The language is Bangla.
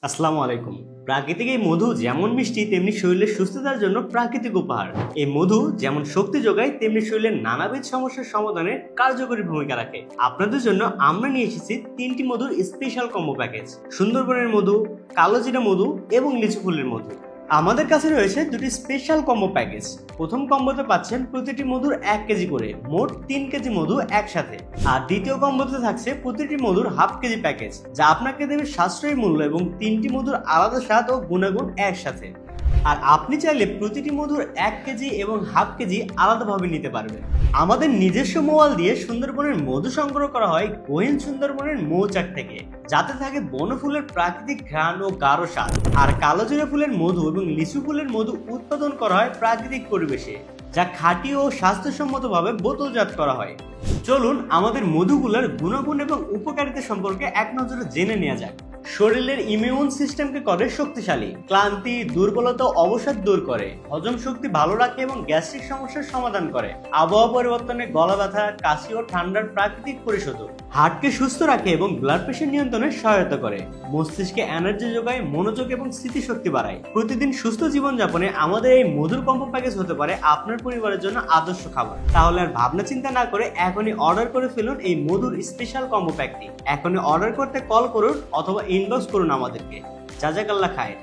আসসালামু আলাইকুম। প্রাকৃতিক এই মধু যেমন মিষ্টি তেমনি শরীরের সুস্থতার জন্য প্রাকৃতিক উপহার। এই মধু যেমন শক্তি যোগায় তেমনি শরীরের নানাবিধ সমস্যার সমাধানে কার্যকরী ভূমিকা রাখে। আপনাদের জন্য আমরা নিয়ে এসেছি 3টি মধুর স্পেশাল কম্বো প্যাকেজ: সুন্দরবনের মধু, কালোজিরা মধু এবং লিচু ফুলের মধু। আমাদের কাছে রয়েছে দুটি স্পেশাল কম্বো প্যাকেজ। প্রথম কম্বোতে পাচ্ছেন প্রতিটি মধুর 1 কেজি করে, মোট 3 কেজি মধু একসাথে। আর দ্বিতীয় কম্বোতে থাকছে প্রতিটি মধুর হাফ কেজি প্যাকেজ, যা আপনাকে দেবে সাশ্রয়ী মূল্য এবং 3টি মধুর আলাদা স্বাদ ও গুণাগুণ একসাথে। আর আপনি চাইলে প্রতিটি মধুর 1 কেজি এবং হাফ কেজি আলাদাভাবে নিতে পারবেন। আমাদের নিজস্ব মোয়াল দিয়ে সুন্দরবনের মধু সংগ্রহ করা হয় গহীন সুন্দরবনের মৌচাক থেকে, যাতে থাকে বনফুলের প্রাকৃতিক ঘ্রাণ ও গাঢ় স্বাদ। আর কালোজিরা ফুলের মধু এবং লিচু ফুলের মধু উৎপাদন করা হয় প্রাকৃতিক পরিবেশে, যা খাঁটি ও স্বাস্থ্যসম্মতভাবে বোতলজাত করা হয়। চলুন আমাদের মধুগুলোর গুণাগুণ এবং উপকারিতা সম্পর্কে এক নজরে জেনে নেওয়া যাক। শরীরের ইমিউন সিস্টেমকে করে শক্তিশালী, ক্লান্তি, দুর্বলতা ও অবসাদ দূর করে, হজম শক্তি ভালো রাখে এবং গ্যাস্ট্রিক সমস্যার সমাধান করে, আবহাওয়া পরিবর্তনে গলা ব্যথা, কাশি ও ঠান্ডার প্রাকৃতিক পরিশোধক, হার্টকে সুস্থ রাখে এবং ব্লাড প্রেশার নিয়ন্ত্রণে সহায়তা করে, মস্তিষ্কে এনার্জি যোগায়, মনোযোগ এবং স্মৃতিশক্তি বাড়ায়। প্রতিদিন সুস্থ জীবনযাপনে আমাদের এই মধুর কম্বো প্যাকেজ হতে পারে আপনার পরিবারের জন্য আদর্শ খাবার। তাহলে আর ভাবনা চিন্তা না করে এখনই অর্ডার করে ফেলুন এই মধুর স্পেশাল কম্বো প্যাকটি। এখনই অর্ডার করতে কল করুন অথবা ইনবক্স করুন আমাদেরকে। জাজাকাল্লাহ খায়ের।